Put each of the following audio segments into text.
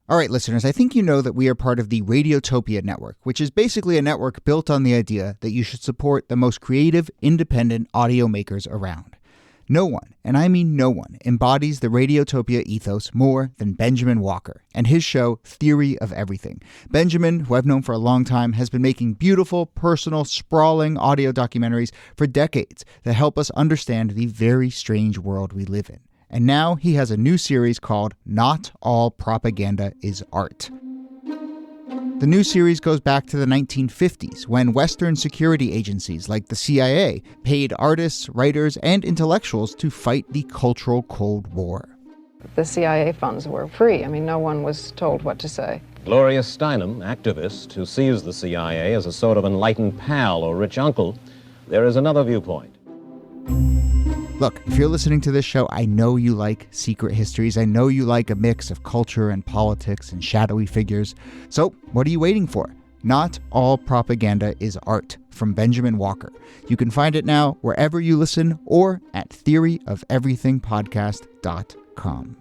All right, listeners, I think you know that we are part of the Radiotopia network, which is basically a network built on the idea that you should support the most creative, independent audio makers around. No one, and I mean no one, embodies the Radiotopia ethos more than Benjamin Walker and his show Theory of Everything. Benjamin, who I've known for a long time, has been making beautiful, personal, sprawling audio documentaries for decades that help us understand the very strange world we live in. And now he has a new series called Not All Propaganda is Art. The new series goes back to the 1950s, when Western security agencies like the CIA paid artists, writers, and intellectuals to fight the cultural Cold War. The CIA funds were free. I mean, no one was told what to say. Gloria Steinem, activist who sees the CIA as a sort of enlightened pal or rich uncle, there is another viewpoint. Look, if you're listening to this show, I know you like secret histories. I know you like a mix of culture and politics and shadowy figures. So what are you waiting for? Not All Propaganda is Art from Benjamin Walker. You can find it now wherever you listen or at theoryofeverythingpodcast.com.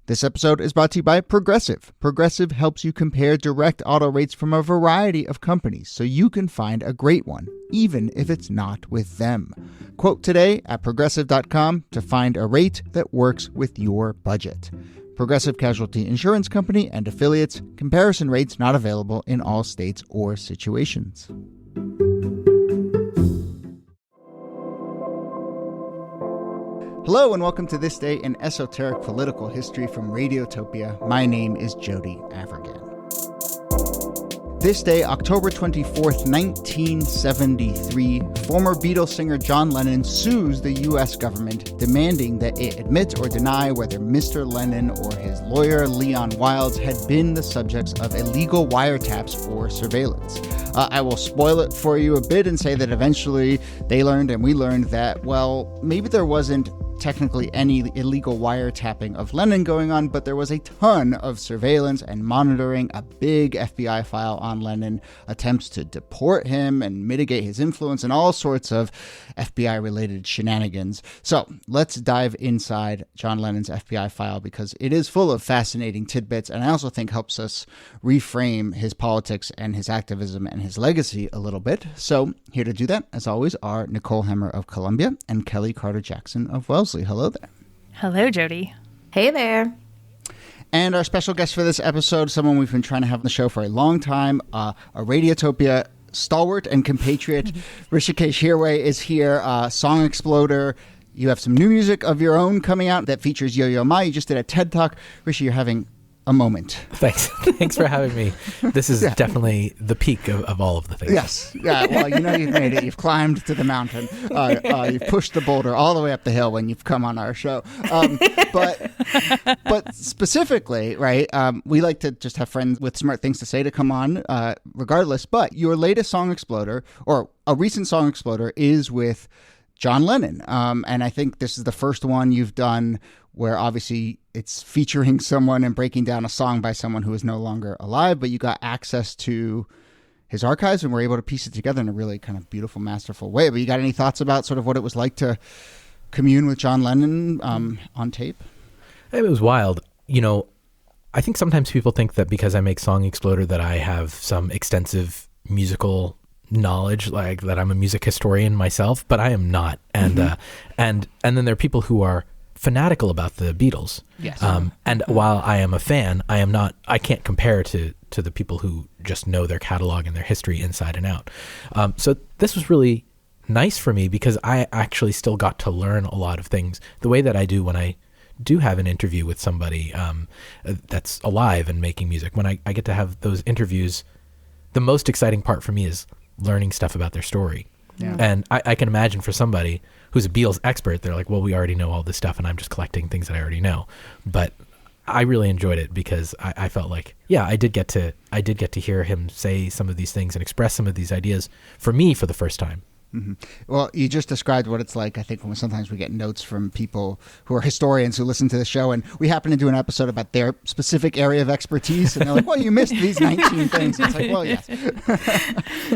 This episode is brought to you by Progressive. Progressive helps you compare direct auto rates from a variety of companies so you can find a great one, even if it's not with them. Quote today at Progressive.com to find a rate that works with your budget. Progressive Casualty Insurance Company and affiliates. Comparison rates not available in all states or situations. Hello and welcome to This Day in Esoteric Political History from Radiotopia. My name is Jody Avergan. This day, October 24th, 1973, former Beatles singer John Lennon sues the U.S. government, demanding that it admit or deny whether Mr. Lennon or his lawyer Leon Wildes had been the subjects of illegal wiretaps for surveillance. I will spoil it for you a bit and say that eventually they learned and we learned that, well, maybe there wasn't technically any illegal wiretapping of Lennon going on, but there was a ton of surveillance and monitoring, a big FBI file on Lennon, attempts to deport him and mitigate his influence, and all sorts of FBI-related shenanigans. So let's dive inside John Lennon's FBI file because it is full of fascinating tidbits, and I also think helps us reframe his politics and his activism and his legacy a little bit. So here to do that, as always, are Nicole Hemmer of Columbia and Kellie Carter-Jackson of Wellesley. Hello there. Hello, Jody. Hey there. And our special guest for this episode, someone we've been trying to have on the show for a long time, a Radiotopia stalwart and compatriot, Hrishikesh Hirway is here, song exploder. You have some new music of your own coming out that features Yo-Yo Ma. You just did a TED Talk. Rishi, you're having a moment. Thanks for having me. This is definitely the peak of all of the things. Yes. Yeah. Well, you know you've made it. You've climbed to the mountain. You've pushed the boulder all the way up the hill when you've come on our show. But specifically, right, we like to just have friends with smart things to say to come on regardless. But your latest song exploder, or a recent song exploder, is with John Lennon. And I think this is the first one you've done where obviously it's featuring someone and breaking down a song by someone who is no longer alive, but you got access to his archives and were able to piece it together in a really kind of beautiful, masterful way. But you got any thoughts about sort of what it was like to commune with John Lennon on tape? It was wild. You know, I think sometimes people think that because I make Song Exploder that I have some extensive musical knowledge, like that I'm a music historian myself, but I am not. And and then there are people who are fanatical about the Beatles. Yes. And while I am a fan, I can't compare to the people who just know their catalog and their history inside and out. So this was really nice for me because I actually still got to learn a lot of things the way that I do when I do have an interview with somebody that's alive and making music. When I get to have those interviews, the most exciting part for me is learning stuff about their story. Yeah. And I can imagine for somebody who's a Beatles expert, they're like, well, we already know all this stuff and I'm just collecting things that I already know. But I really enjoyed it because I felt like, yeah, I did get to hear him say some of these things and express some of these ideas for me for the first time. Mm-hmm. Well, you just described what it's like, I think, when sometimes we get notes from people who are historians who listen to the show, and we happen to do an episode about their specific area of expertise, and they're like, well, you missed these 19 things. It's like, well, yes.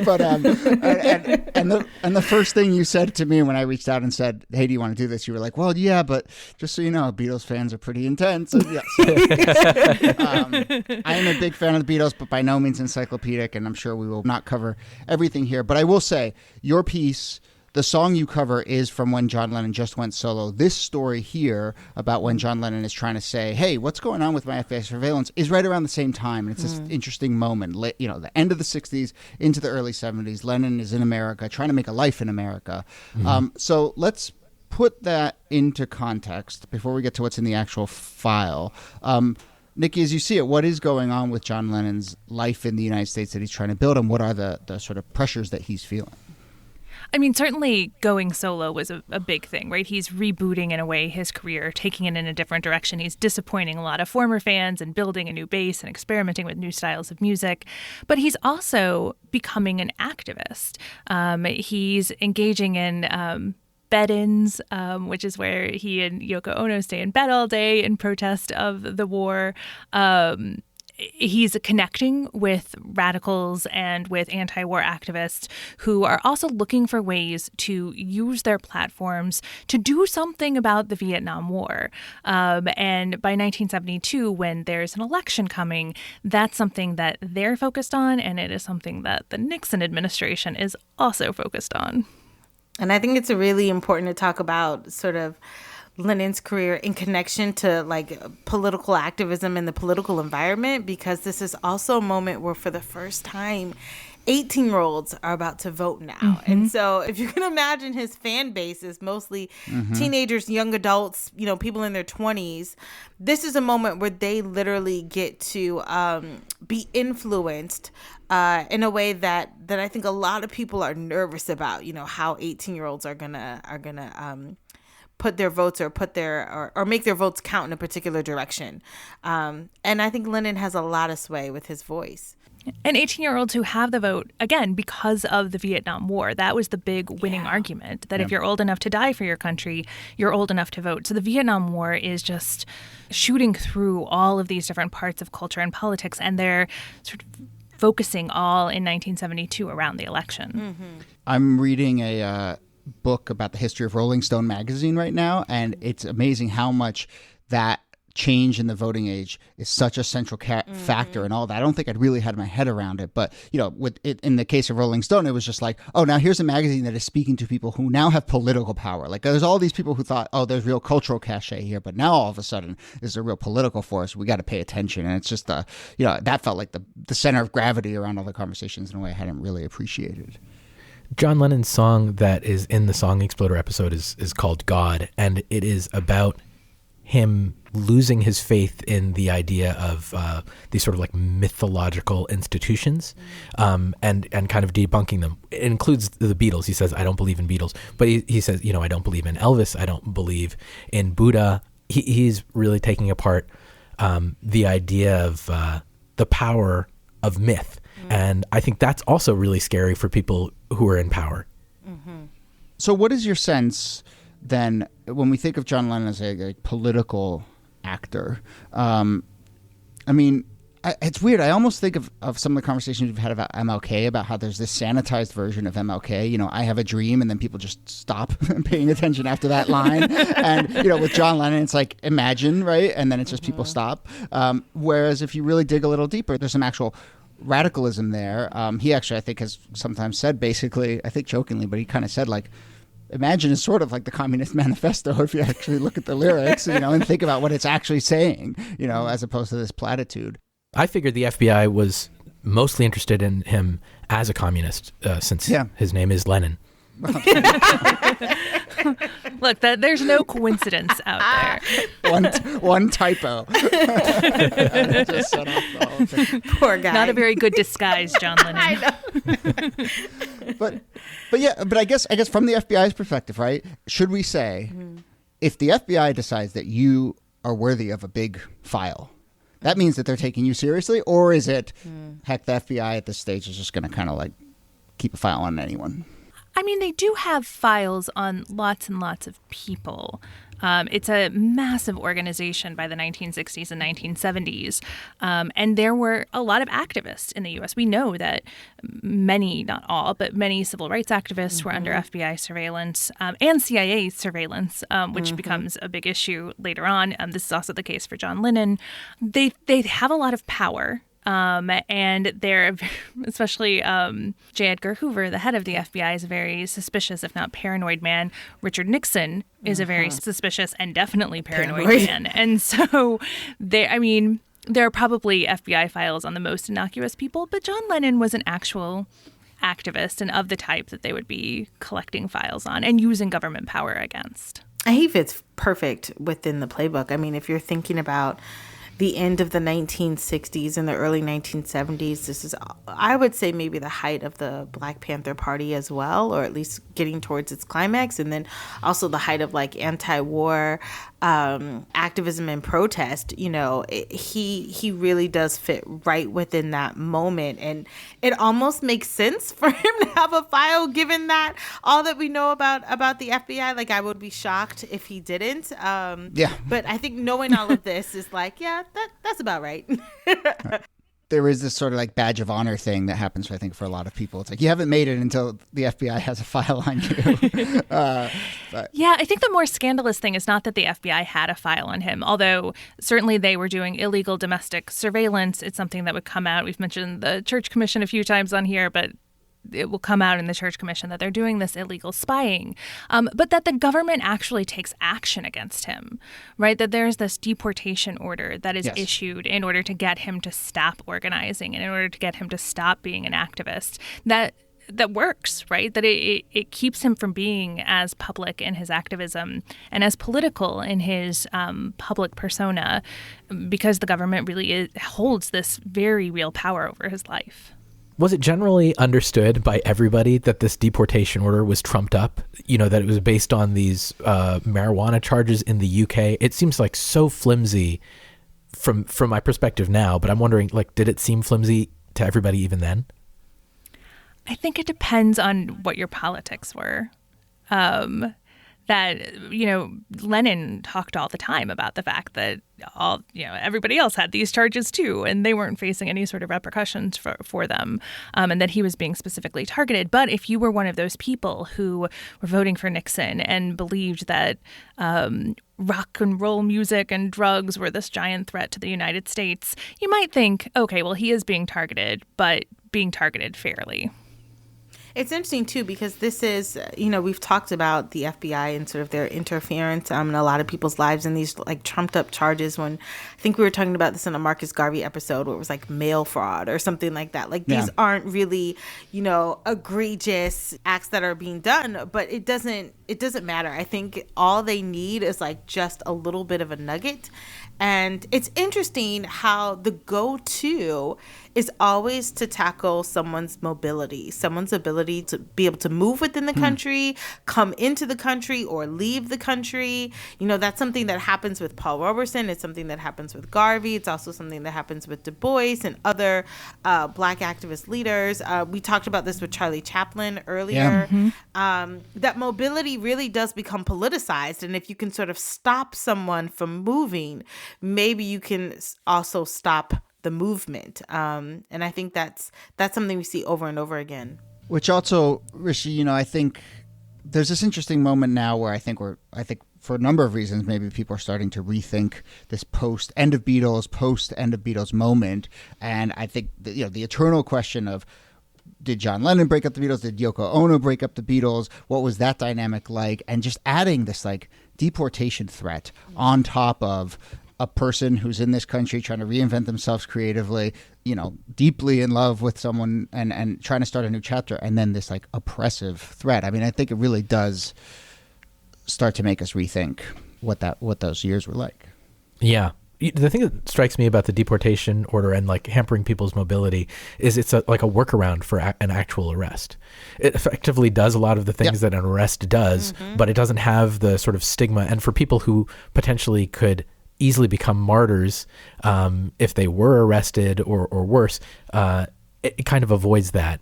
But and the first thing you said to me when I reached out and said, hey, do you want to do this? You were like, well, yeah, but just so you know, Beatles fans are pretty intense. And yeah, so, I am a big fan of the Beatles, but by no means encyclopedic, and I'm sure we will not cover everything here. But I will say, your piece, the song you cover, is from when John Lennon just went solo. This story here about when John Lennon is trying to say, hey, what's going on with my FBI surveillance, is right around the same time. And it's this interesting moment, the end of the 60s into the early 70s. Lennon is in America, trying to make a life in America. So let's put that into context before we get to what's in the actual file. Niki, as you see it, what is going on with John Lennon's life in the United States that he's trying to build, and what are the sort of pressures that he's feeling? I mean, certainly going solo was a big thing, right? He's rebooting, in a way, his career, taking it in a different direction. He's disappointing a lot of former fans and building a new base and experimenting with new styles of music. But he's also becoming an activist. He's engaging in bed-ins, which is where he and Yoko Ono stay in bed all day in protest of the war. He's connecting with radicals and with anti-war activists who are also looking for ways to use their platforms to do something about the Vietnam War. And by 1972, when there's an election coming, that's something that they're focused on, and it is something that the Nixon administration is also focused on. And I think it's really important to talk about sort of Lennon's career in connection to like political activism in the political environment, because this is also a moment where for the first time 18-year-olds are about to vote now. And so if you can imagine, his fan base is mostly teenagers, young adults, people in their 20s. This is a moment where they literally get to be influenced in a way that I think a lot of people are nervous about, how 18-year-olds are gonna put their votes or make their votes count in a particular direction. And I think Lennon has a lot of sway with his voice. And 18-year-olds who have the vote, again, because of the Vietnam War. That was the big winning argument, that if you're old enough to die for your country, you're old enough to vote. So the Vietnam War is just shooting through all of these different parts of culture and politics, and they're sort of focusing all in 1972 around the election. I'm reading a book about the history of Rolling Stone magazine right now, and it's amazing how much that change in the voting age is such a central factor and all that. I don't think I'd really had my head around it, but with it, in the case of Rolling Stone, it was just like, oh, now here's a magazine that is speaking to people who now have political power. Like, there's all these people who thought, oh, there's real cultural cachet here, but now all of a sudden there's a real political force. We got to pay attention, and it's just that felt like the center of gravity around all the conversations in a way I hadn't really appreciated. John Lennon's song that is in the Song Exploder episode is called God, and it is about him losing his faith in the idea of these sort of like mythological institutions, and kind of debunking them. It includes the Beatles. He says, I don't believe in Beatles, but he says, I don't believe in Elvis. I don't believe in Buddha. He's really taking apart the idea of the power of myth. And I think that's also really scary for people who are in power. So what is your sense then when we think of John Lennon as a political actor? It's weird. I almost think of some of the conversations we've had about MLK, about how there's this sanitized version of MLK. I have a dream, and then people just stop paying attention after that line. And, with John Lennon, it's like, imagine, right? And then it's just people stop. Whereas if you really dig a little deeper, there's some actual radicalism there. He actually, I think, has sometimes said, basically, I think jokingly, but he kind of said, like, Imagine is sort of like the Communist Manifesto if you actually look at the lyrics, and think about what it's actually saying, as opposed to this platitude. I figured the FBI was mostly interested in him as a communist, since his name is Lennon. Look, there's no coincidence out there. One typo. Just set off the whole thing. Poor guy. Not a very good disguise, John Lennon. I know. But I guess from the FBI's perspective, right? Should we say, if the FBI decides that you are worthy of a big file, that means that they're taking you seriously, or is it, heck, the FBI at this stage is just going to kind of like keep a file on anyone? I mean, they do have files on lots and lots of people. It's a massive organization by the 1960s and 1970s. And there were a lot of activists in the U.S. We know that many, not all, but many civil rights activists were under FBI surveillance and CIA surveillance, which becomes a big issue later on. This is also the case for John Lennon. They have a lot of power. And they're, especially J. Edgar Hoover, the head of the FBI, is a very suspicious, if not paranoid man. Richard Nixon is a very suspicious and definitely paranoid man. And so there are probably FBI files on the most innocuous people, but John Lennon was an actual activist and of the type that they would be collecting files on and using government power against. He fits perfect within the playbook. I mean, if you're thinking about the end of the 1960s and the early 1970s, this is, I would say, maybe the height of the Black Panther Party as well, or at least getting towards its climax. And then also the height of like anti-war activism and protest. You know, he really does fit right within that moment. And it almost makes sense for him to have a file, given that all that we know about the FBI. Like, I would be shocked if he didn't. But I think knowing all of this is like, yeah, that's about right. There is this sort of like badge of honor thing that happens, I think, for a lot of people. It's like, you haven't made it until the FBI has a file on you. Yeah, I think the more scandalous thing is not that the FBI had a file on him, although certainly they were doing illegal domestic surveillance. It's something that would come out. We've mentioned the Church Commission a few times on here, but it will come out in the Church Commission that they're doing this illegal spying, but that the government actually takes action against him, right? That there's this deportation order that is issued in order to get him to stop organizing and in order to get him to stop being an activist. That works, right? That it keeps him from being as public in his activism and as political in his public persona, because the government really holds this very real power over his life. Was it generally understood by everybody that this deportation order was trumped up? You know, that it was based on these marijuana charges in the UK? It seems like so flimsy from my perspective now, but I'm wondering, like, did it seem flimsy to everybody even then? I think it depends on what your politics were. That, you know, Lennon talked all the time about the fact that everybody else had these charges too, and they weren't facing any sort of repercussions for them, and that he was being specifically targeted. But if you were one of those people who were voting for Nixon and believed that rock and roll music and drugs were this giant threat to the United States, you might think, okay, well, he is being targeted, but being targeted fairly. It's interesting, too, because this is, we've talked about the FBI and sort of their interference in a lot of people's lives and these like trumped up charges. When I think we were talking about this in a Marcus Garvey episode where it was like mail fraud or something like that. Like these aren't really, egregious acts that are being done, but it doesn't matter. I think all they need is like just a little bit of a nugget. And it's interesting how the go-to is always to tackle someone's mobility, someone's ability to be able to move within the country, come into the country or leave the country. That's something that happens with Paul Robeson. It's something that happens with Garvey. It's also something that happens with Du Bois and other Black activist leaders. We talked about this with Charlie Chaplin earlier. That mobility really does become politicized. And if you can sort of stop someone from moving, maybe you can also stop the movement. And I think that's something we see over and over again. Which also, Rishi, I think there's this interesting moment now where I think for a number of reasons, maybe people are starting to rethink this post-end of Beatles moment. And I think the eternal question of, did John Lennon break up the Beatles? Did Yoko Ono break up the Beatles? What was that dynamic like? And just adding this like deportation threat on top of a person who's in this country trying to reinvent themselves creatively, deeply in love with someone and trying to start a new chapter, and then this like oppressive threat. I mean, I think it really does start to make us rethink what those years were like. Yeah. The thing that strikes me about the deportation order and like hampering people's mobility is it's like a workaround for an actual arrest. It effectively does a lot of the things that an arrest does, but it doesn't have the sort of stigma. And for people who potentially could easily become martyrs if they were arrested or worse, it kind of avoids that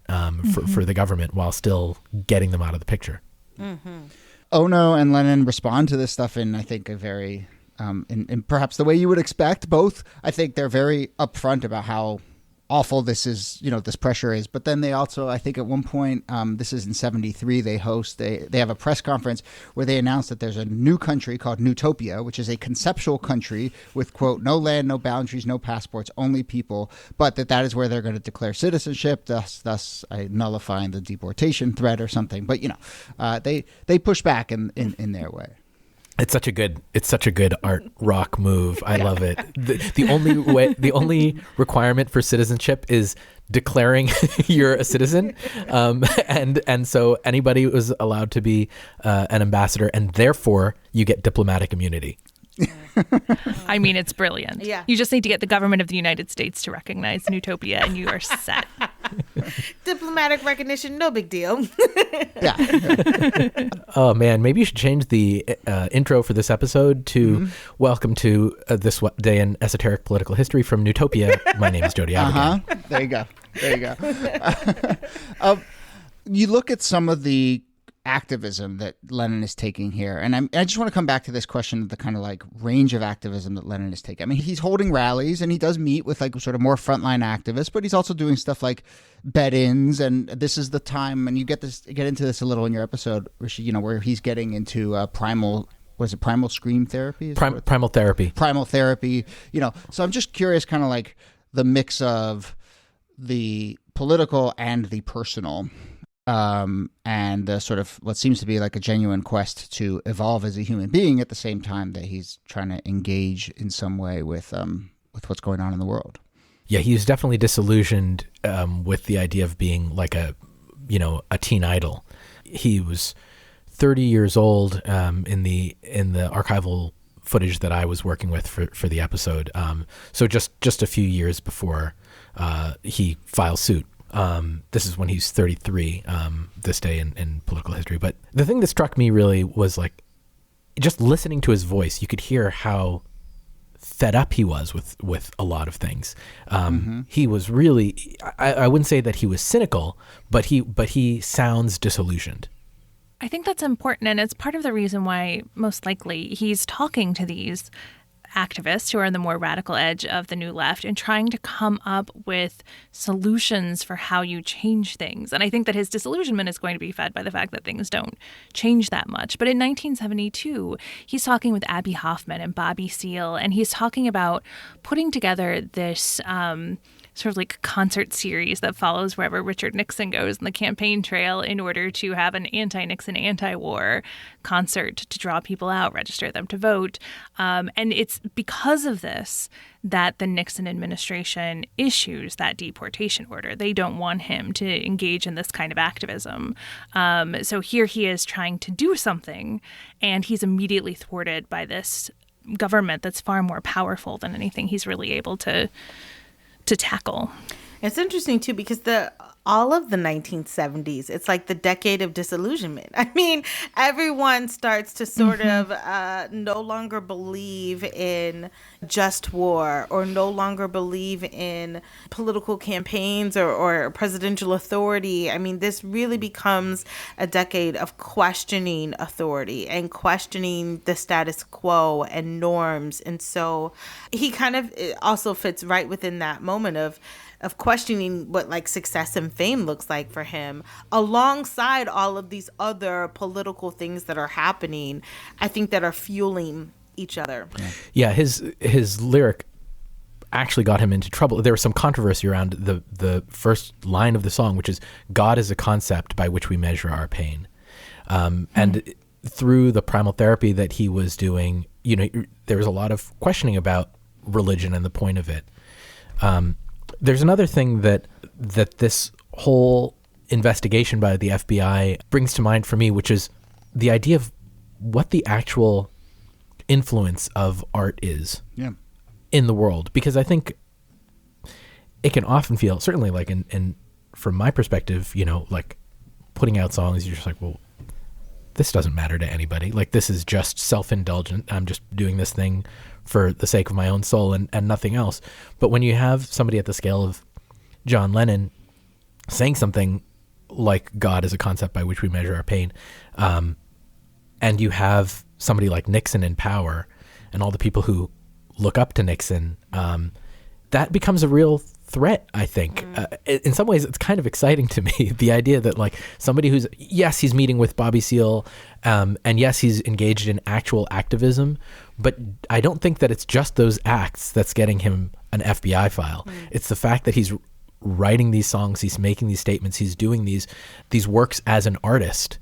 for the government while still getting them out of the picture. Ono and Lennon respond to this stuff in, I think, a very, in perhaps the way you would expect. Both, I think they're very upfront about how awful this is, this pressure is. But then they also, I think at one point, this is in 73, they have a press conference where they announce that there's a new country called Newtopia, which is a conceptual country with, quote, no land, no boundaries, no passports, only people, but that is where they're going to declare citizenship, thus nullifying the deportation threat or something. But, they push back in their way. It's such a good art rock move. I love it. The only requirement for citizenship is declaring you're a citizen, and so anybody was allowed to be an ambassador, and therefore you get diplomatic immunity. I mean, it's brilliant. Yeah. You just need to get the government of the United States to recognize Newtopia, and you are set. Diplomatic recognition, no big deal. Yeah. Oh man, maybe you should change the intro for this episode to "Welcome to this day in esoteric political history from Newtopia." My name is Jody Avigan. There you go. You look at some of the activism that Lennon is taking here, and I just want to come back to this question of the kind of like range of activism that Lennon is taking. I mean, he's holding rallies and he does meet with like sort of more frontline activists, but he's also doing stuff like bed-ins, and this is the time, and you get into this a little in your episode, Rishi, where he's getting into primal scream therapy? Primal therapy. Primal therapy, So I'm just curious, kind of like the mix of the political and the personal. And the sort of what seems to be like a genuine quest to evolve as a human being at the same time that he's trying to engage in some way with what's going on in the world. Yeah, he was definitely disillusioned with the idea of being like a teen idol. He was 30 years old in the archival footage that I was working with for the episode. So just a few years before he files suit. This is when he's 33, this day in political history. But the thing that struck me really was like just listening to his voice, you could hear how fed up he was with a lot of things. He was really, I wouldn't say that he was cynical, but he sounds disillusioned. I think that's important, and it's part of the reason why most likely he's talking to these activists who are on the more radical edge of the New Left and trying to come up with solutions for how you change things. And I think that his disillusionment is going to be fed by the fact that things don't change that much. But in 1972, he's talking with Abby Hoffman and Bobby Seale, and he's talking about putting together this sort of like concert series that follows wherever Richard Nixon goes in the campaign trail in order to have an anti-Nixon, anti-war concert to draw people out, register them to vote. And it's because of this that the Nixon administration issues that deportation order. They don't want him to engage in this kind of activism. So here he is trying to do something, and he's immediately thwarted by this government that's far more powerful than anything he's really able to tackle. It's interesting too because all of the 1970s, it's like the decade of disillusionment. I mean, everyone starts to sort of no longer believe in just war or no longer believe in political campaigns or presidential authority. I mean, this really becomes a decade of questioning authority and questioning the status quo and norms. And so he kind of also fits right within that moment of questioning what like success and fame looks like for him alongside all of these other political things that are happening, I think, that are fueling each other. Yeah, his lyric actually got him into trouble. There was some controversy around the first line of the song, which is God is a concept by which we measure our pain. And through the primal therapy that he was doing, there was a lot of questioning about religion and the point of it. There's another thing that this whole investigation by the FBI brings to mind for me, which is the idea of what the actual influence of art is in the world. Because I think it can often feel, certainly like in from my perspective, like putting out songs, you're just like, well, this doesn't matter to anybody. Like, this is just self-indulgent. I'm just doing this thing for the sake of my own soul and nothing else. But when you have somebody at the scale of John Lennon saying something like God is a concept by which we measure our pain. And you have somebody like Nixon in power and all the people who look up to Nixon, that becomes a real threat, I think. In some ways, it's kind of exciting to me, the idea that like somebody who's, yes, he's meeting with Bobby Seale, and yes, he's engaged in actual activism, but I don't think that it's just those acts that's getting him an FBI file. It's the fact that he's writing these songs, he's making these statements, he's doing these works as an artist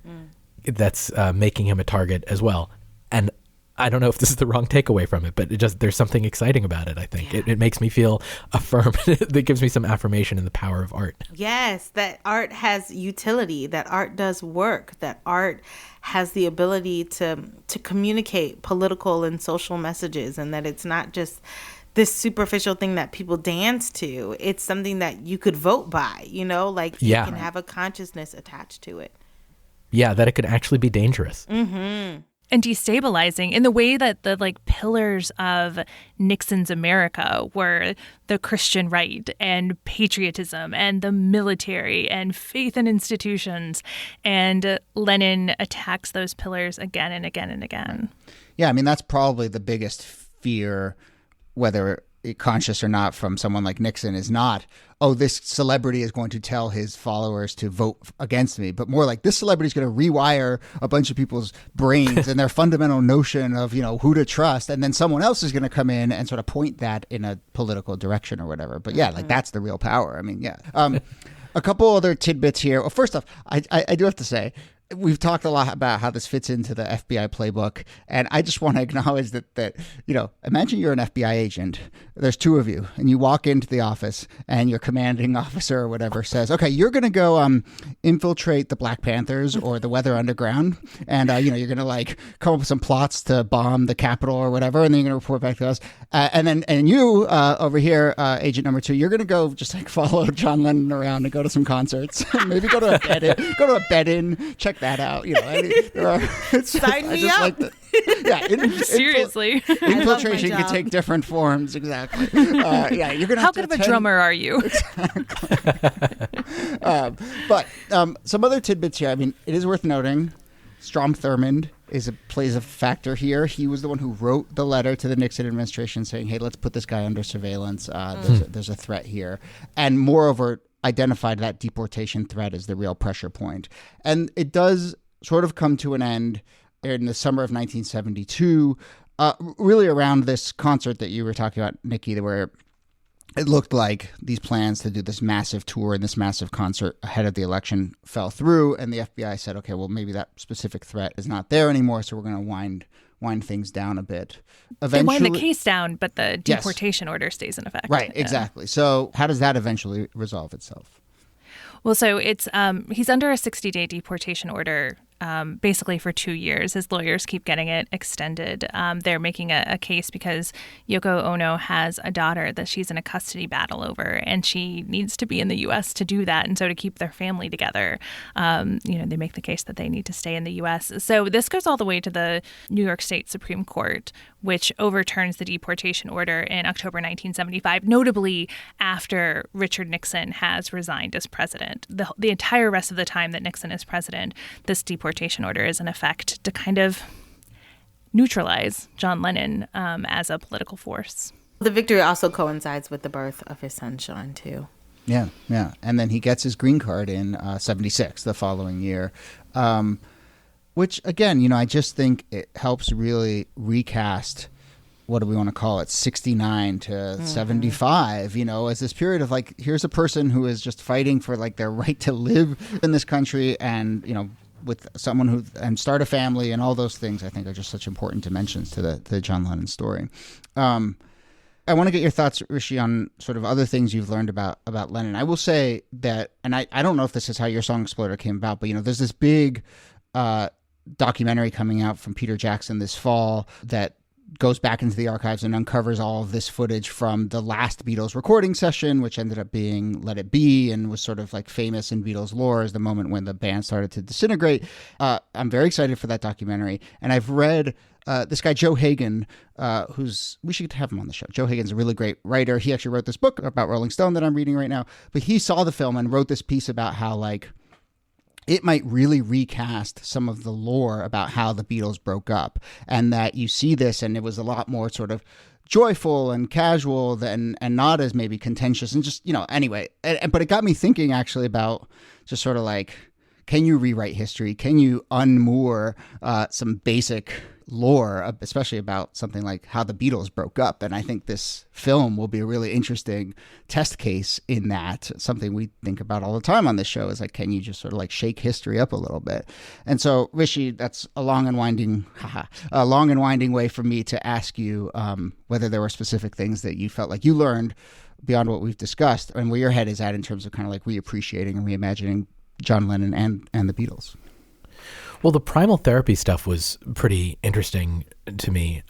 that's making him a target as well. And I don't know if this is the wrong takeaway from it, but there's something exciting about it, I think. It makes me feel affirmed. It gives me some affirmation in the power of art. Yes, that art has utility, that art does work, that art has the ability to communicate political and social messages, and that it's not just this superficial thing that people dance to. It's something that you could vote by, you can have a consciousness attached to it. Yeah, that it could actually be dangerous. Mm-hmm. And destabilizing in the way that the pillars of Nixon's America were the Christian right and patriotism and the military and faith in institutions. And Lennon attacks those pillars again and again and again. Yeah, I mean, that's probably the biggest fear, whether conscious or not, from someone like Nixon, is not, oh, this celebrity is going to tell his followers to vote against me, but more like this celebrity is going to rewire a bunch of people's brains and their fundamental notion of, who to trust. And then someone else is going to come in and sort of point that in a political direction or whatever. But yeah, that's the real power. I mean, yeah. A couple other tidbits here. Well, first off, I do have to say, we've talked a lot about how this fits into the FBI playbook, and I just want to acknowledge that imagine you're an FBI agent. There's two of you, and you walk into the office, and your commanding officer or whatever says, "Okay, you're going to go infiltrate the Black Panthers or the Weather Underground, and you're going to come up with some plots to bomb the Capitol or whatever, and then you're going to report back to us. And you over here, agent number 2, you're going to go just follow John Lennon around and go to some concerts, maybe go to a bed-in, check that out. Sign me up. Seriously. Infiltration can take different forms. Exactly. You're gonna. How good of a drummer are you? Exactly. But some other tidbits here. I mean, it is worth noting, Strom Thurmond plays a factor here. He was the one who wrote the letter to the Nixon administration saying, "Hey, let's put this guy under surveillance. There's a threat here," and moreover, identified that deportation threat as the real pressure point. And it does sort of come to an end in the summer of 1972, really around this concert that you were talking about, Niki, where it looked like these plans to do this massive tour and this massive concert ahead of the election fell through, and the FBI said, okay, well, maybe that specific threat is not there anymore, so we're going to wind things down a bit. Eventually, they wind the case down, but the deportation order stays in effect. Right, exactly. So how does that eventually resolve itself? Well, so it's he's under a 60-day deportation order, basically for 2 years. His lawyers keep getting it extended. They're making a case because Yoko Ono has a daughter that she's in a custody battle over, and she needs to be in the U.S. to do that. And so to keep their family together, they make the case that they need to stay in the U.S. So this goes all the way to the New York State Supreme Court, which overturns the deportation order in October 1975, notably after Richard Nixon has resigned as president. The entire rest of the time that Nixon is president, this deportation order is in effect to kind of neutralize John Lennon as a political force. The victory also coincides with the birth of his son, Sean, too. Yeah. And then he gets his green card in 76, the following year. Which, again, I just think it helps really recast, what do we want to call it, 69 to 75, as this period of here's a person who is just fighting for their right to live in this country and, with someone who and start a family and all those things I think are just such important dimensions to the John Lennon story. I want to get your thoughts, Rishi, on sort of other things you've learned about Lennon. I will say that, and I don't know if this is how your Song Exploder came about, but, there's this big documentary coming out from Peter Jackson this fall that goes back into the archives and uncovers all of this footage from the last Beatles recording session, which ended up being Let It Be and was sort of like famous in Beatles lore as the moment when the band started to disintegrate. I'm very excited for that documentary. And I've read this guy, Joe Hagan, we should have him on the show. Joe Hagan's a really great writer. He actually wrote this book about Rolling Stone that I'm reading right now. But he saw the film and wrote this piece about how, like, it might really recast some of the lore about how the Beatles broke up, and that you see this and it was a lot more sort of joyful and casual and not as maybe contentious and just, anyway. But it got me thinking actually about just sort of like, can you rewrite history? Can you unmoor some basic lore, especially about something like how the Beatles broke up? And I think this film will be a really interesting test case in that. Something we think about all the time on this show is like, can you just sort of like shake history up a little bit? And so, Rishi, that's a long and winding way for me to ask you whether there were specific things that you felt like you learned beyond what we've discussed, and where your head is at in terms of kind of like reappreciating and reimagining John Lennon and the Beatles. Well, the primal therapy stuff was pretty interesting to me.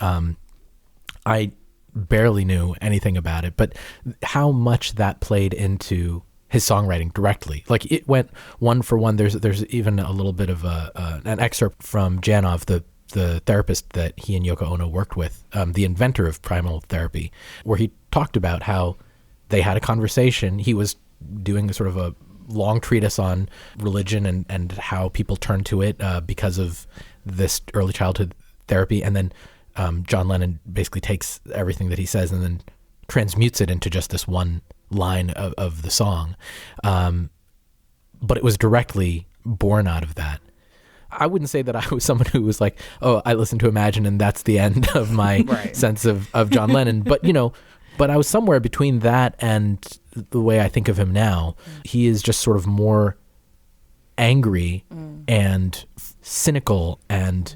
I barely knew anything about it, but how much that played into his songwriting directly. Like, it went one for one. There's even a little bit of an excerpt from Janov, the therapist that he and Yoko Ono worked with, the inventor of primal therapy, where he talked about how they had a conversation. He was doing sort of a long treatise on religion and how people turn to it because of this early childhood therapy. And then John Lennon basically takes everything that he says and then transmutes it into just this one line of the song. But it was directly born out of that. I wouldn't say that I was someone who was like, oh, I listen to Imagine and that's the end of my sense of John Lennon. But, but I was somewhere between that and the way I think of him now. He is just sort of more angry and cynical and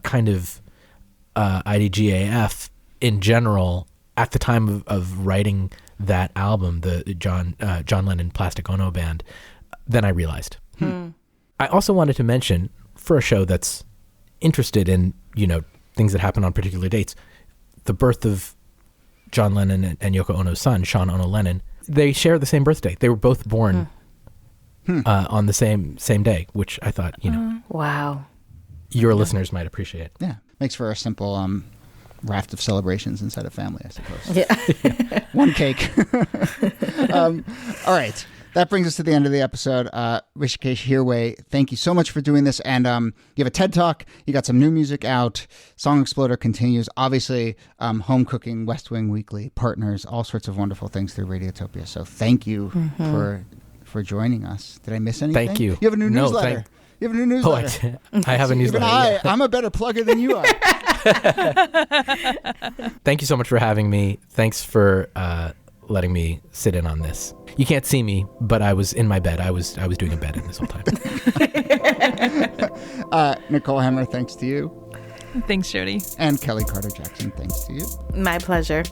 kind of IDGAF in general at the time of writing that album, the John Lennon Plastic Ono Band, than I realized. I also wanted to mention, for a show that's interested in, things that happen on particular dates, the birth of John Lennon and Yoko Ono's son, Sean Ono Lennon. They share the same birthday. They were both born on the same day, which I thought, wow, your listeners might appreciate. Yeah, makes for a simple raft of celebrations inside a family, I suppose. Yeah. One cake. All right. That brings us to the end of the episode. Hrishikesh Hirway, thank you so much for doing this. And you have a TED Talk. You got some new music out. Song Exploder continues. Obviously, Home Cooking, West Wing Weekly, partners, all sorts of wonderful things through Radiotopia. So thank you for joining us. Did I miss anything? Thank you. You have a new newsletter. You have a new newsletter. I have a newsletter. I'm a better plugger than you are. Thank you so much for having me. Thanks for letting me sit in on this. You can't see me, but I was in my bed. I was doing a bed in this whole time. Nicole Hammer, thanks to you. Thanks, Jody. And Kellie Carter-Jackson, thanks to you. My pleasure.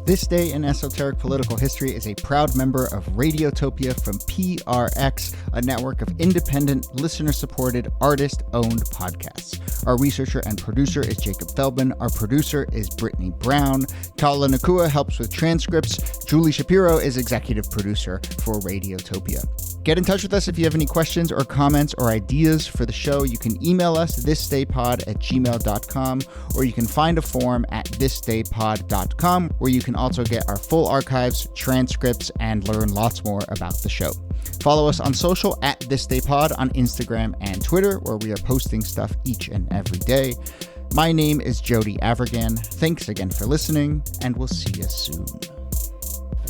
This Day in Esoteric Political History is a proud member of Radiotopia from PRX, a network of independent, listener-supported, artist-owned podcasts. Our researcher and producer is Jacob Feldman. Our producer is Brittany Brown. Kaula Nakua helps with transcripts. Julie Shapiro is executive producer for Radiotopia. Get in touch with us if you have any questions or comments or ideas for the show. You can email us thisdaypod@gmail.com, or you can find a form at thisdaypod.com, where you can also get our full archives, transcripts, and learn lots more about the show. Follow us on social at thisdaypod on Instagram and Twitter, where we are posting stuff each and every day. My name is Jody Avirgan. Thanks again for listening, and we'll see you soon.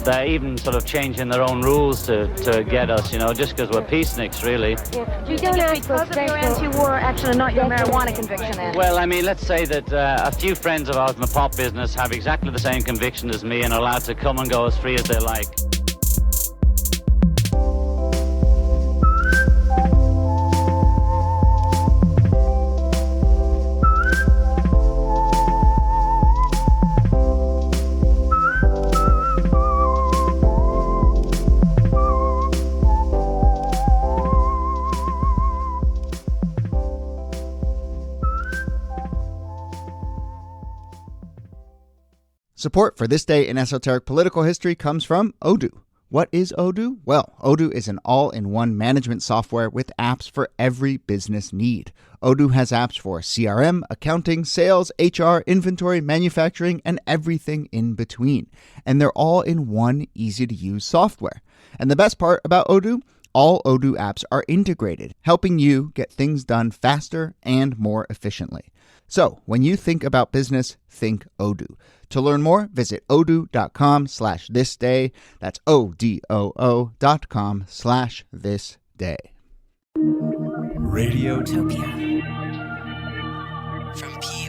They're even sort of changing their own rules to get us, just because we're peaceniks, really. You don't ask for because of your anti-war action and not your marijuana conviction, then? Well, I mean, let's say that a few friends of ours in the pop business have exactly the same conviction as me and are allowed to come and go as free as they like. Support for This Day in Esoteric Political History comes from Odoo. What is Odoo? Well, Odoo is an all-in-one management software with apps for every business need. Odoo has apps for CRM, accounting, sales, HR, inventory, manufacturing, and everything in between. And they're all in one easy-to-use software. And the best part about Odoo? All Odoo apps are integrated, helping you get things done faster and more efficiently. So, when you think about business, think Odoo. To learn more, visit odoo.com/thisday. That's ODOO.com/thisday. Radiotopia from P